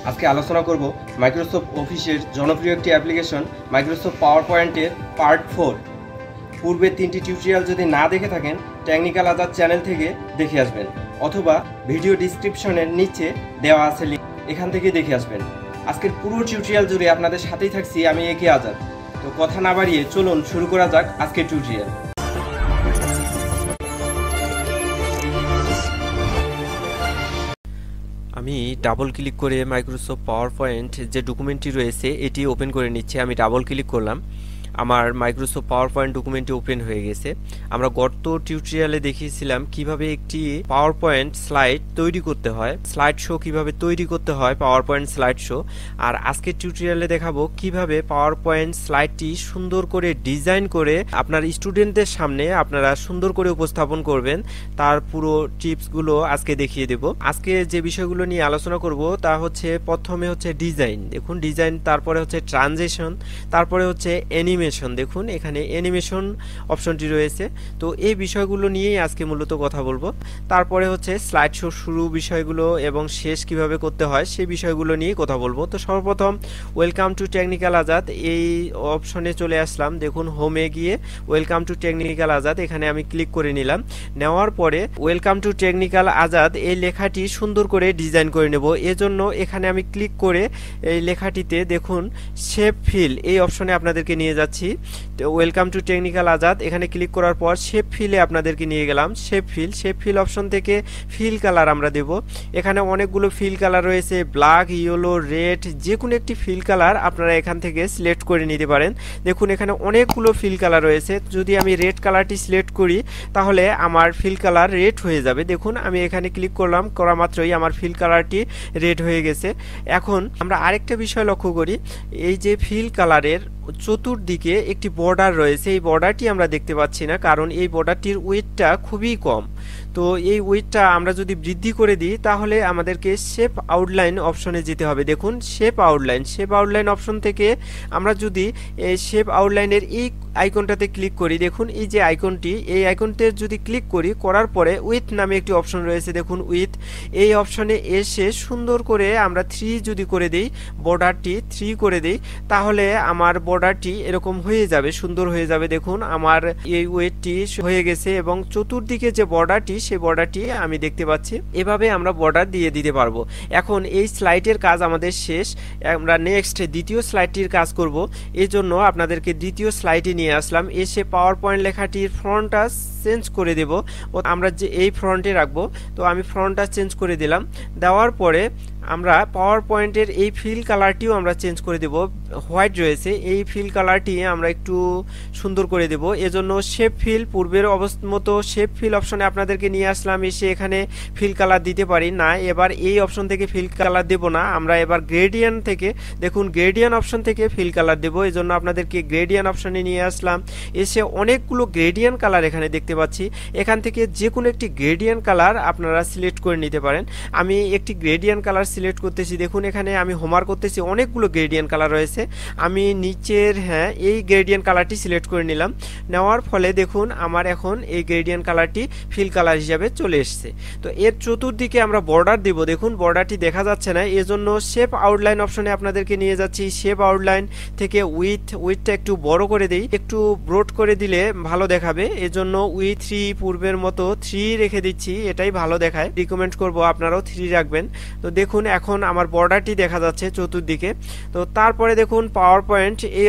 আজকে আলোচনা করব মাইক্রোসফট অফিসের জনপ্রিয় একটি অ্যাপ্লিকেশন মাইক্রোসফট পাওয়ার পয়েন্টের পার্ট 4। পূর্বে 3টি টিউটোরিয়াল যদি না দেখে থাকেন টেকনিক্যাল আজাদ চ্যানেল থেকে দেখে আসবেন, অথবা ভিডিও ডিসক্রিপশনের নিচে দেওয়া আছে লিঙ্ক, এখান থেকে দেখে আসবেন। আজকের পুরো টিউটোরিয়াল জুড়ে আপনাদের সাথেই থাকছি আমি একে আজাদ। তো কথা না বাড়িয়ে চলুন শুরু করা যাক আজকের টিউটোরিয়াল। আমি ডাবল ক্লিক করে মাইক্রোসফট পাওয়ার পয়েন্ট যে ডকুমেন্টটি রয়েছে এটি ওপেন করে নিচ্ছি। আমি ডাবল ক্লিক করলাম, আমার মাইক্রোসফট পাওয়ার পয়েন্ট ডকুমেন্টটি ওপেন হয়ে গেছে। আমরা গত টিউটোরিয়ালে দেখিয়েছিলাম কিভাবে একটি পাওয়ার পয়েন্ট স্লাইড তৈরি করতে হয়, স্লাইড শো কিভাবে তৈরি করতে হয় পাওয়ার পয়েন্ট স্লাইড শো। আর আজকের টিউটোরিয়ালে দেখাবো কিভাবে পাওয়ার পয়েন্ট স্লাইডটি সুন্দর করে ডিজাইন করে আপনার স্টুডেন্টদের সামনে আপনারা সুন্দর করে উপস্থাপন করবেন, তার পুরো টিপসগুলো আজকে দেখিয়ে দেব। আজকে যে বিষয়গুলো নিয়ে আলোচনা করব তা হচ্ছে, প্রথমে হচ্ছে ডিজাইন, দেখুন ডিজাইন, তারপরে হচ্ছে ট্রানজিশন, তারপরে হচ্ছে অ্যানিমেশন। দেখুন এখানে অ্যানিমেশন অপশনটি রয়েছে। তো এই বিষয়গুলো নিয়েই আজকে মূলত কথা বলবো। তারপরে হচ্ছে স্লাইড শো শুরু বিষয়গুলো এবং শেষ কিভাবে করতে হয় সেই বিষয়গুলো নিয়ে কথা বলবো। তো সর্বপ্রথম ওয়েলকাম টু টেকনিক্যাল আজাদ এই অপশনে চলে আসলাম। দেখুন হোমে গিয়ে ওয়েলকাম টু টেকনিক্যাল আজাদ এখানে আমি ক্লিক করে নিলাম। নেওয়ার পরে ওয়েলকাম টু টেকনিক্যাল আজাদ এই লেখাটি সুন্দর করে ডিজাইন করে নেব। এজন্য এখানে আমি ক্লিক করে এই লেখাটিতে দেখুন শেপ ফিল এই অপশনে আপনাদেরকে নিয়ে যাচ্ছি। ওয়েলকাম টু টেকনিক্যাল আজাদ এখানে ক্লিক করার পর শেপ ফিলে আপনাদেরকে নিয়ে গেলাম। শেপ ফিল অপশন থেকে ফিল কালার আমরা দেব। এখানে অনেকগুলো ফিল কালার রয়েছে, ব্ল্যাক, ইয়েলো, রেড, যে কোনো একটি ফিল কালার আপনারা এখান থেকে সিলেক্ট করে নিতে পারেন। দেখুন এখানে অনেকগুলো ফিল কালার রয়েছে। যদি আমি রেড কালারটি সিলেক্ট করি তাহলে আমার ফিল কালার রেড হয়ে যাবে। দেখুন আমি এখানে ক্লিক করলাম, করা মাত্রই আমার ফিল কালারটি রেড হয়ে গেছে। এখন আমরা আরেকটা বিষয় লক্ষ্য করি, এই যে ফিল কালারের চতুর্দিকে একটি বর্ডার রয়েছে, এই বর্ডারটি আমরা দেখতে পাচ্ছি না, কারণ এই বর্ডারটির ওয়েটটা খুবই কম। তো এই ওয়েটটা আমরা যদি বৃদ্ধি করে দিই তাহলে আমাদেরকে শেপ আউটলাইন অপশনে যেতে হবে। দেখুন শেপ আউটলাইন অপশন থেকে আমরা যদি এই শেপ আউটলাইনের এই আইকনটাতে ক্লিক করি, দেখুন এই যে আইকনটি, এই আইকনতে যদি ক্লিক করি, করার পরে উইথ নামে একটি অপশন রয়েছে, দেখুন উইথ, এই অপশনে এসে সুন্দর করে আমরা 3 যদি করে দিই, বর্ডারটি 3 করে দিই, তাহলে আমার বর্ডারটি এরকম হয়ে যাবে, সুন্দর হয়ে যাবে। দেখুন আমার এই ওয়েটটি হয়ে গেছে এবং চতুর্দিকে যে বর্ডারটি সেই বর্ডারটি আমি দেখতে পাচ্ছি। এভাবে আমরা বর্ডার দিয়ে দিতে পারবো। এখন এই স্লাইডের কাজ আমাদের শেষ, আমরা নেক্সট দ্বিতীয় স্লাইডটির কাজ করব। এই জন্য আপনাদেরকে দ্বিতীয় স্লাইডে নিয়ে আসলাম। এসে পাওয়ার পয়েন্ট লেখাটির ফন্টটা চেঞ্জ করে দেব, আমরা যে এই ফ্রন্টে রাখবো। তো আমি ফ্রন্টটা চেঞ্জ করে দিলাম। দেওয়ার পরে আমরা পাওয়ার পয়েন্টের এই ফিল কালারটিও আমরা চেঞ্জ করে দেব। হোয়াইট রয়েছে, এই ফিল কালারটি আমরা একটু সুন্দর করে দেব। এজন্য শেপ ফিল, পূর্বের মতো শেপ ফিল অপশনে আপনাদেরকে নিয়ে আসলাম। এসে এখানে ফিল কালার দিতে পারি না, এবার এই অপশন থেকে ফিল কালার দেব না, আমরা এবার গ্রেডিয়ান থেকে, দেখুন গ্রেডিয়ান অপশন থেকে ফিল কালার দেব। এজন্য আপনাদেরকে গ্রেডিয়ান অপশনে নিয়ে আসলাম। এসে অনেকগুলো গ্রেডিয়ান কালার এখানে দেখতে পাচ্ছি, এখান থেকে যে কোনো একটি গ্রেডিয়ান কালার আপনারা সিলেক্ট করে নিতে পারেন। আমি একটি গ্রেডিয়ান কালার সিলেক্ট করতেছি। দেখুন এখানে আমি হোমার করতেছি, অনেকগুলো গ্রেডিয়ান কালার রয়েছে, আমি নিচের এই গ্রেডিয়ান কালারটি সিলেক্ট করে নিলাম। নেওয়ার ফলে দেখুন আমার এখন এই গ্রেডিয়ান কালারটি ফিল কালার হিসাবে চলে এসেছে। তো এর চতুর্দিকে আমরা বর্ডার দিব। দেখুন বর্ডারটি দেখা যাচ্ছে না, এজন্য শেপ আউটলাইন অপশনে আপনাদেরকে নিয়ে যাচ্ছি। শেপ আউটলাইন থেকে উইথটা একটু বড় করে দিই, একটু ব্রড করে দিলে ভালো দেখাবে। এজন্য উইথ 3 পূর্বের মতো 3 রেখে দিচ্ছি, এটাই ভালো দেখায়। রিকমেন্ড করব আপনারাও 3 রাখবেন। তো দেখুন এখন আমার বর্ডারটি দেখা যাচ্ছে চতুর্দিকে। তো তারপরে দেখুন পাওয়ার পয়েন্ট এই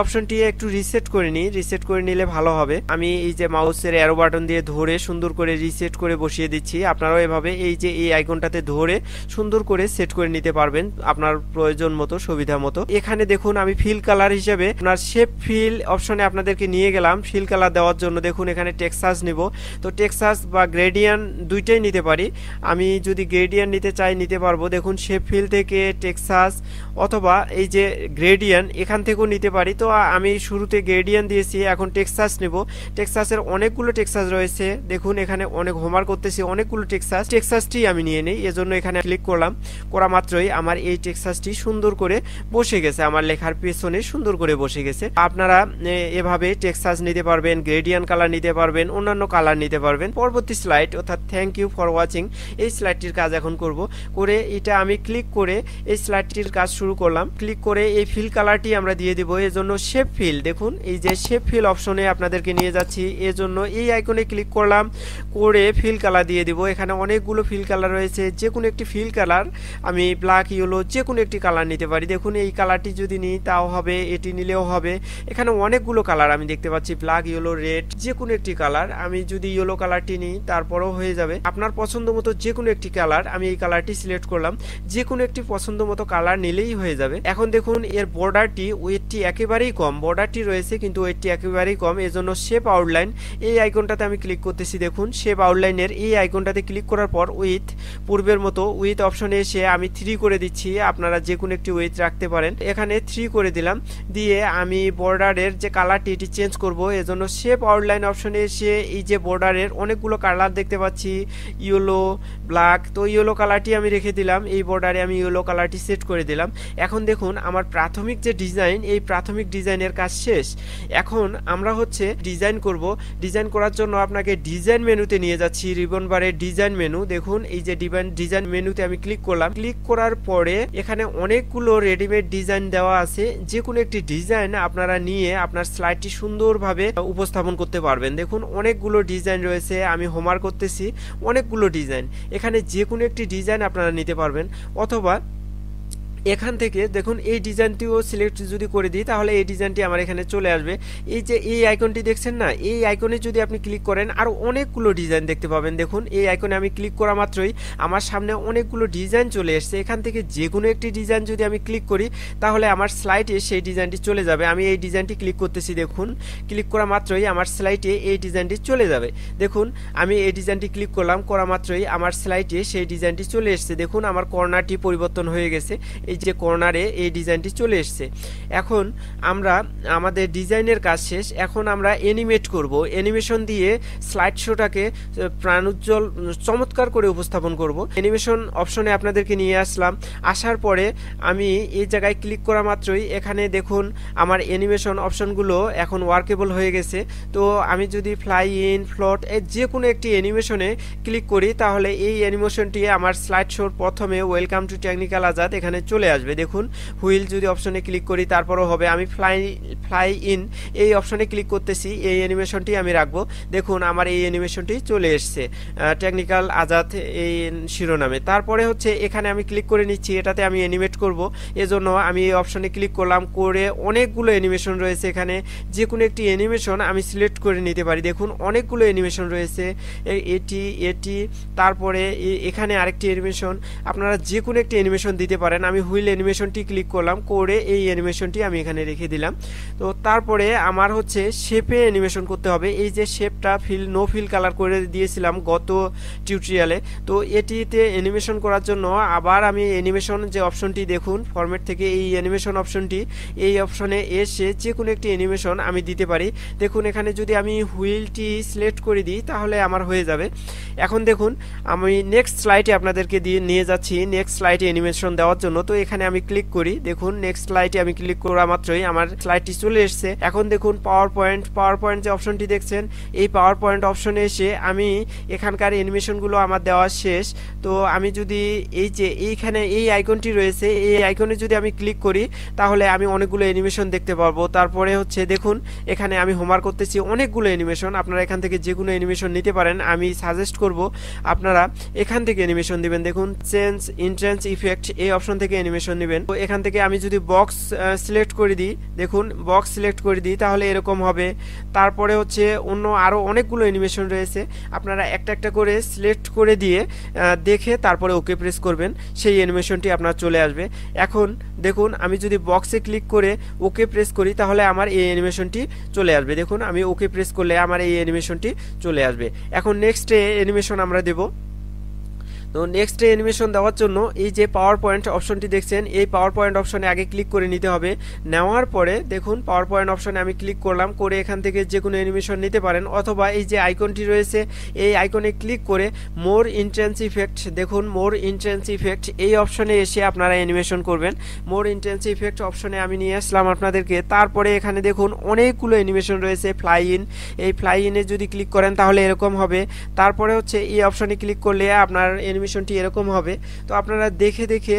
অপশনটি একটু রিসেট করে নিই, রিসেট করে নিলে ভালো হবে। আমি এই যে মাউসের অ্যারো বাটন দিয়ে ধরে সুন্দর করে রিসেট করে বসিয়ে দিচ্ছি। আপনারাও এভাবে এই যে এই আইকনটাতে ধরে সুন্দর করে সেট করে নিতে পারবেন আপনার প্রয়োজন মতো, সুবিধা মতো। এখানে দেখুন আমি ফিল কালার হিসেবে আপনার শেপ ফিল অপশনে আপনাদেরকে নিয়ে গেলাম ফিল কালার দেওয়ার জন্য। দেখুন এখানে টেক্সাস নিব, তো টেক্সাস বা গ্রেডিয়ান দুইটাই নিতে পারি। আমি যদি গ্রেডিয়ান নিতে চাই নিতে পারবো। দেখুন শেপ ফিল থেকে টেক্সাস অথবা এই যে গ্রেডিয়ান এখান থেকেও নিতে পারি। তো আমি শুরুতে গ্রেডিয়ান দিয়েছি, এখন টেক্সাস নেব। টেক্সাসের অনেকগুলো টেক্সাস রয়েছে, দেখুন এখানে অনেক হোমওয়ার্ক করতেছি, অনেকগুলো টেক্সাসটি আমি নিয়ে নিই। এজন্য এখানে ক্লিক করলাম, করা মাত্রই আমার এই টেক্সাসটি সুন্দর করে বসে গেছে, আমার লেখার পেছনে সুন্দর করে বসে গেছে। আপনারা এভাবে টেক্সাস নিতে পারবেন, গ্রেডিয়ান কালার নিতে পারবেন, অন্যান্য কালার নিতে পারবেন। পরবর্তী স্লাইড অর্থাৎ থ্যাংক ইউ ফর ওয়াচিং এই স্লাইডটির কাজ এখন করব। করে তারপরে এটা আমি ক্লিক করে এই স্লাইডটির কাজ শুরু করলাম। ক্লিক করে এই ফিল কালারটি আমরা দিয়ে দিব। এজন্য শেপ ফিল, দেখুন এই যে শেপ ফিল অপশনে আপনাদেরকে নিয়ে যাচ্ছি। এজন্য এই আইকনে ক্লিক করলাম, করে ফিল কালার দিয়ে দিব। এখানে অনেকগুলো ফিল কালার রয়েছে, যে কোনো একটি ফিল কালার আমি ব্ল্যাক, ইয়েলো যে কোনো একটি কালার নিতে পারি। দেখুন এই কালারটি যদি নিই তাও হবে, এটি নিলেও হবে। এখানে অনেকগুলো কালার আমি দেখতে পাচ্ছি, ব্ল্যাক, ইয়েলো, রেড, যে কোনো একটি কালার। আমি যদি ইয়েলো কালারটি নিই তারপরেও হয়ে যাবে। আপনার পছন্দ মতো যে কোনো একটি কালার, আমি এই কালারটি সিলেক্ট করলাম। যে কোনো একটি পছন্দ মতো কালার নিলেই হয়ে যাবে। এখন দেখুন এর বর্ডারটি, ওয়েটটি একেবারেই কম। বর্ডারটি রয়েছে কিন্তু ওয়েটটি একেবারেই কম। এজন্য শেপ আউটলাইন এই আইকনটাতে আমি ক্লিক করতেছি। দেখুন শেপ আউটলাইনের এই আইকনটাতে ক্লিক করার পর উইথ, পূর্বের মতো উইথ অপশনে এসে আমি 3 করে দিচ্ছি। আপনারা যে কোনো একটি উইথ রাখতে পারেন। এখানে 3 করে দিলাম। দিয়ে আমি বর্ডারের যে কালারটি এটি চেঞ্জ করব। এজন্য শেপ আউটলাইন অপশনে এসে এই যে বর্ডারের অনেকগুলো কালার দেখতে পাচ্ছি, ইয়েলো, ব্ল্যাক, তো ইয়েলো কালারটি আমি রেখে দিলাম। এই বর্ডারে আমি ইয়েলো কালারটি সেট করে দিলাম। এখন দেখুন আমার প্রাথমিক যে ডিজাইন, এই প্রাথমিক ডিজাইনের কাজ শেষ। এখন আমরা হচ্ছে ডিজাইন করব। ডিজাইন করার জন্য আপনাকে ডিজাইন মেনুতে নিয়ে যাচ্ছি, রিবন বারে ডিজাইন মেনু। দেখুন এই যে ডিজাইন মেনুতে আমি ক্লিক করলাম। ক্লিক করার পরে এখানে অনেকগুলো রেডিমেড ডিজাইন দেওয়া আছে। যে কোনো একটি ডিজাইন আপনারা নিয়ে আপনার স্লাইডটি সুন্দরভাবে উপস্থাপন করতে পারবেন। দেখুন অনেকগুলো ডিজাইন রয়েছে, আমি হোমওয়ার্ক করতেছি। অনেকগুলো ডিজাইন, এখানে যে কোনো একটি ডিজাইন আপনারা নিতে পারবেন। অথবা এখান থেকে দেখুন এই ডিজাইনটিও সিলেক্ট যদি করে দিই তাহলে এই ডিজাইনটি আমার এখানে চলে আসবে। এই যে এই আইকনটি দেখছেন না, এই আইকনে যদি আপনি ক্লিক করেন আরও অনেকগুলো ডিজাইন দেখতে পাবেন। দেখুন এই আইকনে আমি ক্লিক করা মাত্রই আমার সামনে অনেকগুলো ডিজাইন চলে এসছে। এখান থেকে যে কোনো একটি ডিজাইন যদি আমি ক্লিক করি তাহলে আমার স্লাইডে সেই ডিজাইনটি চলে যাবে। আমি এই ডিজাইনটি ক্লিক করতেছি। দেখুন ক্লিক করা মাত্রই আমার স্লাইডে এই ডিজাইনটি চলে যাবে। দেখুন আমি এই ডিজাইনটি ক্লিক করলাম, করা মাত্রই আমার স্লাইডে সেই ডিজাইনটি চলে এসছে। দেখুন আমার কর্নারটি পরিবর্তন হয়ে গেছে, এই যে কর্নারে এই ডিজাইনটি চলে এসছে। এখন আমরা আমাদের ডিজাইনের কাজ শেষ। এখন আমরা অ্যানিমেট করব। অ্যানিমেশন দিয়ে স্লাইড শোটাকে প্রাণোজ্জ্বল চমৎকার করে উপস্থাপন করব। অ্যানিমেশন অপশনে আপনাদেরকে নিয়ে আসলাম। আসার পরে আমি এই জায়গায় ক্লিক করা মাত্রই এখানে দেখুন আমার অ্যানিমেশন অপশনগুলো এখন ওয়ার্কেবল হয়ে গেছে। তো আমি যদি ফ্লাই ইন, ফ্লোট, যে কোনো একটি অ্যানিমেশনে ক্লিক করি তাহলে এই অ্যানিমেশনটি আমার স্লাইড শোর প্রথমে ওয়েলকাম টু টেকনিক্যাল আজাদ এখানে চলে আসবে। দেখুন হুইল যদি অপশনে ক্লিক করি তারপরও হবে। আমি ফ্লাই ইন এই অপশনে ক্লিক করতেছি, এই অ্যানিমেশনটি আমি রাখবো। দেখুন আমার এই অ্যানিমেশনটি চলে এসছে টেকনিক্যাল আজাদ এই শিরোনামে। তারপরে হচ্ছে এখানে আমি ক্লিক করে নিচ্ছি, এটাতে আমি অ্যানিমেট করব। এজন্য আমি এই অপশনে ক্লিক করলাম, করে অনেকগুলো অ্যানিমেশন রয়েছে এখানে। যে কোনো একটি অ্যানিমেশন আমি সিলেক্ট করে নিতে পারি। দেখুন অনেকগুলো অ্যানিমেশন রয়েছে, এটি তারপরে এখানে আরেকটি অ্যানিমেশন। আপনারা যে কোনো একটি অ্যানিমেশন দিতে পারেন। আমি হুইল অ্যানিমেশনটি ক্লিক করলাম, করে এই অ্যানিমেশনটি আমি এখানে রেখে দিলাম। তো তারপরে আমার হচ্ছে শেপে অ্যানিমেশন করতে হবে। এই যে শেপটা নো ফিল কালার করে দিয়েছিলাম গত টিউটোরিয়ালে, তো এটিতে অ্যানিমেশন করার জন্য আবার আমি অ্যানিমেশন যে অপশনটি দেখুন ফরম্যাট থেকে এই অ্যানিমেশন অপশনটি, এই অপশনে এসে যে কোনো একটি অ্যানিমেশন আমি দিতে পারি। দেখুন এখানে যদি আমি হুইলটি সিলেক্ট করে দিই তাহলে আমার হয়ে যাবে। এখন দেখুন আমি নেক্সট স্লাইডে আপনাদেরকে নিয়ে যাচ্ছি নেক্সট স্লাইডে অ্যানিমেশন দেওয়ার জন্য। তো এখানে আমি ক্লিক করি। দেখুন নেক্সট স্লাইডে আমি ক্লিক করা মাত্রই আমার স্লাইডটি চলে এসেছে। এখন দেখুন পাওয়ার পয়েন্ট যে অপশনটি দেখছেন, এই পাওয়ার পয়েন্ট অপশনে এসে আমি এখানকার অ্যানিমেশনগুলো আমার দেওয়া শেষ। তো আমি যদি এই যে এইখানে এই আইকনটি রয়েছে, এই আইকনে যদি আমি ক্লিক করি তাহলে আমি অনেকগুলো অ্যানিমেশন দেখতে পারবো। তারপরে হচ্ছে দেখুন এখানে আমি হোমওয়ার্ক করতেছি অনেকগুলো অ্যানিমেশন। আপনারা এখান থেকে যে কোনো অ্যানিমেশন নিতে পারেন। আমি সাজেস্ট করব আপনারা এখান থেকে অ্যানিমেশন দিবেন। দেখুন চেঞ্জ ইন্ট্রেন্স ইফেক্ট এই অপশন থেকে অ্যানিমেশন নেবেন। তো এখান থেকে আমি যদি বক্স সিলেক্ট করে দিই, দেখুন বক্স সিলেক্ট করে দিই তাহলে এরকম হবে। তারপরে হচ্ছে অন্য আরও অনেকগুলো অ্যানিমেশন রয়েছে, আপনারা একটা একটা করে সিলেক্ট করে দিয়ে দেখে তারপরে ওকে প্রেস করবেন, সেই অ্যানিমেশনটি আপনার চলে আসবে। এখন দেখুন আমি যদি বক্সে ক্লিক করে ওকে প্রেস করি তাহলে আমার এই অ্যানিমেশনটি চলে আসবে। দেখুন আমি ওকে প্রেস করলে আমার এই অ্যানিমেশনটি চলে আসবে। এখন নেক্সট অ্যানিমেশন আমরা দেব। তো নেক্সট অ্যানিমেশন দেওয়ার জন্য এই যে পাওয়ার পয়েন্ট অপশনটি দেখছেন, এই পাওয়ার পয়েন্ট অপশনে আগে ক্লিক করে নিতে হবে। নেওয়ার পরে দেখুন পাওয়ার পয়েন্ট অপশনে আমি ক্লিক করলাম, করে এখান থেকে যে কোনো অ্যানিমেশন নিতে পারেন। অথবা এই যে আইকনটি রয়েছে এই আইকনে ক্লিক করে মোর ইন্টেন্স ইফেক্ট, দেখুন মোর ইন্টেন্স ইফেক্ট এই অপশনে এসে আপনারা অ্যানিমেশন করবেন। মোর ইন্টেন্স ইফেক্ট অপশনে আমি নিয়ে আসলাম আপনাদেরকে। তারপরে এখানে দেখুন অনেকগুলো অ্যানিমেশন রয়েছে। ফ্লাই ইন, এই ফ্লাই ইনে যদি ক্লিক করেন তাহলে এরকম হবে। তারপরে হচ্ছে এই অপশনে ক্লিক করলে আপনার অ্যানিমেশনটি এরকম হবে। তো আপনারা দেখে দেখে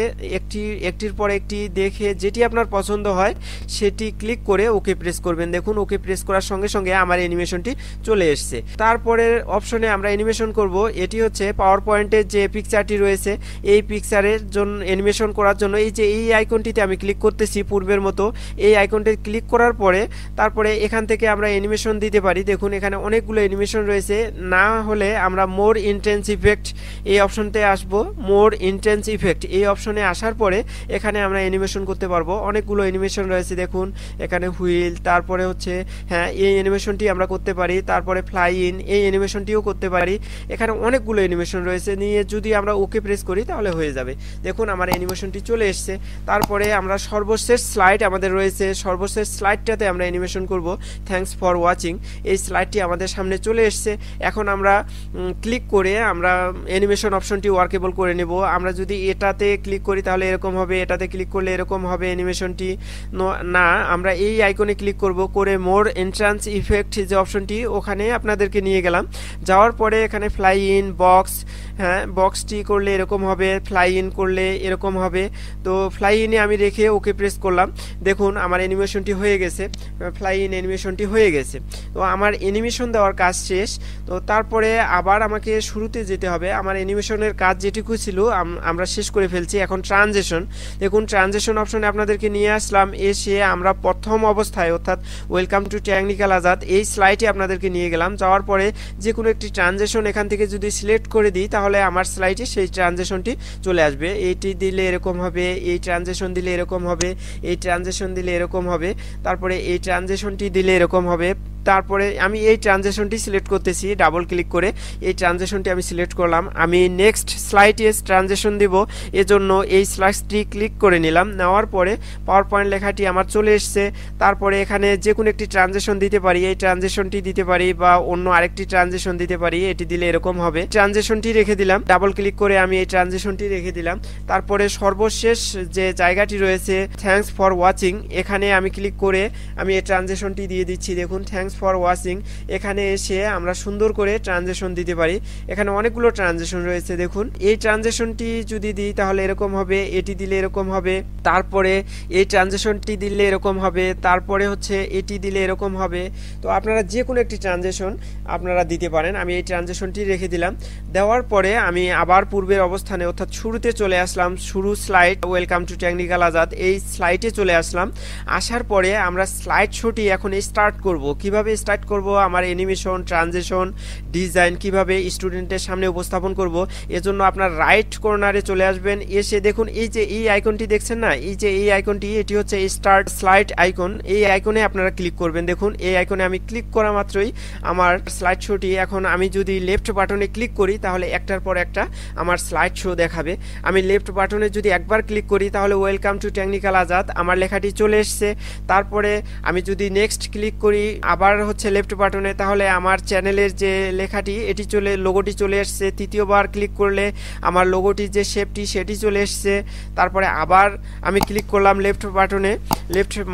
একটির পর একটি দেখে যেটি আপনার পছন্দ হয় সেটি ক্লিক করে ওকে প্রেস করবেন। দেখুন ওকে প্রেস করার সঙ্গে সঙ্গে আমার অ্যানিমেশনটি চলে এসেছে। তারপরের অপশনে আমরা অ্যানিমেশন করব, এটি হচ্ছে পাওয়ার পয়েন্টের যে পিকচারটি রয়েছে এই পিকচারের জন্য অ্যানিমেশন করার জন্য এই যে এই আইকনটিতে আমি ক্লিক করতেছি পূর্বের মতো। এই আইকনটি ক্লিক করার পরে তারপরে এখান থেকে আমরা অ্যানিমেশন দিতে পারি। দেখুন এখানে অনেকগুলো অ্যানিমেশন রয়েছে, না হলে আমরা মোর ইন্টেন্স ইফেক্ট এই অপশনতে আসব। মোর ইন্টেন্স ইফেক্ট এই অপশনে আসার পরে এখানে আমরা অ্যানিমেশন করতে পারবো। অনেকগুলো অ্যানিমেশন রয়েছে, দেখুন এখানে হুইল, তারপরে হচ্ছে হ্যাঁ এই অ্যানিমেশনটি আমরা করতে পারি, তারপরে ফ্লাই ইন এই অ্যানিমেশনটিও করতে পারি। এখানে অনেকগুলো অ্যানিমেশন রয়েছে, নিয়ে যদি আমরা ওকে প্রেস করি তাহলে হয়ে যাবে। দেখুন আমার অ্যানিমেশনটি চলে এসছে। তারপরে আমরা সর্বশেষ স্লাইড আমাদের রয়েছে, সর্বশেষ স্লাইডটাতে আমরা অ্যানিমেশন করব। থ্যাঙ্কস ফর ওয়াচিং এই স্লাইডটি আমাদের সামনে চলে এসছে। এখন আমরা ক্লিক করে আমরা অ্যানিমেশন অপশনটি ওয়ার্কেবল করে নেব। আমরা যদি এটাতে ক্লিক করি তাহলে এরকম হবে, এটাতে ক্লিক করলে এরকম হবে অ্যানিমেশনটি। না, আমরা এই আইকনে ক্লিক করব, করে মোর এন্ট্রান্স ইফেক্ট যে অপশনটি ওখানে আপনাদেরকে নিয়ে গেলাম। যাওয়ার পরে এখানে ফ্লাই ইন বক্স, হ্যাঁ বক্সটি করলে এরকম হবে, ফ্লাই ইন করলে এরকম হবে। তো ফ্লাই ইনে আমি রেখে ওকে প্রেস করলাম। দেখুন আমার অ্যানিমেশনটি হয়ে গেছে, ফ্লাই ইন অ্যানিমেশনটি হয়ে গেছে। তো আমার অ্যানিমেশন দেওয়ার কাজ শেষ। তো তারপরে আবার আমাকে শুরুতে যেতে হবে। আমার অ্যানিমেশনের কাজ যেটুকু ছিল আমরা শেষ করে ফেলছি। এখন ট্রানজিশন, দেখুন ট্রানজিশন অপশনে আপনাদেরকে নিয়ে আসলাম। এসে আমরা প্রথম অবস্থায় অর্থাৎ ওয়েলকাম টু টেকনিক্যাল আজাদ এই স্লাইডে আপনাদেরকে নিয়ে গেলাম। যাওয়ার পরে যে কোনো একটি ট্রানজিশন এখান থেকে যদি সিলেক্ট করে দিই তাহলে আমার স্লাইডে সেই ট্রানজিশনটি চলে আসবে। এইটি দিলে এরকম হবে, এই ট্রানজিশন দিলে এরকম হবে, এই ট্রানজিশন দিলে এরকম হবে, তারপরে এই ট্রানজিশনটি দিলে এরকম হবে। তারপরে আমি এই ট্রানজিশনটি সিলেক্ট করতেছি, ডাবল ক্লিক করে এই ট্রানজিশনটি আমি সিলেক্ট করলাম। আমি নেক্সট স্লাইডে ট্রানজিশন দিব, এজন্য এই স্লাইডটি ক্লিক করে নিলাম। নেওয়ার পরে পাওয়ার পয়েন্ট লেখাটি আমার চলে এসছে। তারপরে এখানে যে কোনো একটি ট্রানজিশন দিতে পারি, এই ট্রানজিশনটি দিতে পারি বা অন্য আরেকটি ট্রানজিশন দিতে পারি। এটি দিলে এরকম হবে। ট্রানজিশনটি রেখে দিলাম, ডাবল ক্লিক করে আমি এই ট্রানজিশনটি রেখে দিলাম। তারপরে সর্বশেষ যে জায়গাটি রয়েছে থ্যাঙ্কস ফর ওয়াচিং, এখানে আমি ক্লিক করে আমি এই ট্রানজিশনটি দিয়ে দিচ্ছি। দেখুন থ্যাঙ্কস ফর ওয়াচিং, এখানে এসে আমরা সুন্দর করে ট্রানজিশন দিতে পারি। এখানে অনেকগুলো ট্রানজিশন রয়েছে, দেখুন এই ট্রানজিশনটি যদি দিই তাহলে এরকম হবে, এটি দিলে এরকম হবে, তারপরে এই ট্রানজিশনটি দিলে এরকম হবে, তারপরে হচ্ছে এটি দিলে এরকম হবে। তো আপনারা যে কোনো একটি ট্রানজিশন আপনারা দিতে পারেন। আমি এই ট্রানজিশনটি রেখে দিলাম। দেওয়ার পরে আমি আবার পূর্বের অবস্থানে অর্থাৎ শুরুতে চলে আসলাম। শুরু slide welcome to technical Azad এই স্লাইডে চলে আসলাম। আসার পরে আমরা স্লাইড শোটি এখন স্টার্ট করব। কিভাবে স্টার্ট করব, আমার অ্যানিমেশন, ট্রানজিশন, ডিজাইন কিভাবে স্টুডেন্টের সামনে উপস্থাপন করব, এজন্য আপনার রাইট কর্নারে চলে আসবেন। এসে দেখুন এই যে এই আইকনটি দেখছেন না, এই যে এই আইকনটি, এটি হচ্ছে স্টার্ট স্লাইড আইকন। এই আইকনে আপনারা ক্লিক করবেন। দেখুন এই আইকনে আমি ক্লিক করা মাত্রই আমার স্লাইড শোটি, এখন আমি যদি লেফট বাটনে ক্লিক করি তাহলে একটার পর একটা আমার স্লাইড শো দেখাবে। আমি লেফট বাটনে যদি একবার ক্লিক করি তাহলে ওয়েলকাম টু টেকনিক্যাল আজাদ আমার লেখাটি চলে এসছে। তারপরে আমি যদি নেক্সট ক্লিক করি আবার হচ্ছে লেফট বাটনে, তাহলে আমার চ্যানেলের যে লেখাটি এটি লোগোটি চলে এসছে। তৃতীয়বার ক্লিক করলে আমার লোগোটির যে শেপটি সেটি চলে এসছে। তারপরে আবার আমি ক্লিক করলাম লেফট বাটনে,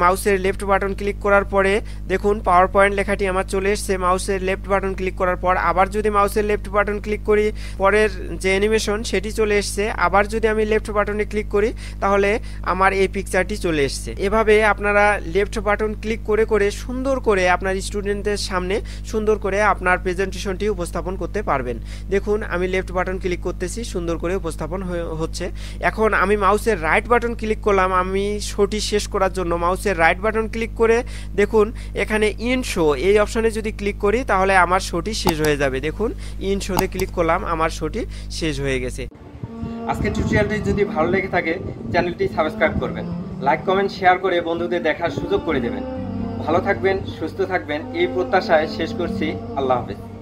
মাউসের লেফট বাটন ক্লিক করার পরে দেখুন পাওয়ার পয়েন্ট লেখাটি আমার চলে এসছে। মাউসের লেফট বাটন ক্লিক করার পর আবার যদি মাউসের লেফট বাটন ক্লিক করি পরের যে অ্যানিমেশন সেটি চলে এসছে। আবার যদি আমি লেফট বাটনে ক্লিক করি তাহলে আমার এই পিকচারটি চলে এসছে। এভাবে আপনারা লেফট বাটন ক্লিক করে করে সুন্দর করে আপনার স্টুডেন্টদের সামনে সুন্দর করে আপনার প্রেজেন্টেশনটি উপস্থাপন করতে পারবেন। দেখুন আমি লেফট বাটন ক্লিক করতেছি, সুন্দর করে উপস্থাপন হচ্ছে। এখন আমি মাউসের রাইট বাটন ক্লিক করলাম। আমি শোটি শেষ করার জন্য মাউসের রাইট বাটন ক্লিক করে দেখুন এখানে ইন শো এই অপশনে যদি ক্লিক করি তাহলে আমার শোটি শেষ হয়ে যাবে। দেখুন ইন শোতে ক্লিক করলাম, আমার শোটি শেষ হয়ে গেছে। আজকের টিউটোরিয়ালটি যদি ভালো লেগে থাকে চ্যানেলটি সাবস্ক্রাইব করবেন, লাইক কমেন্ট শেয়ার করে বন্ধুদের দেখার সুযোগ করে দেবেন। ভালো থাকবেন, সুস্থ থাকবেন এই প্রত্যাশায় শেষ করছি। আল্লাহ হাফেজ।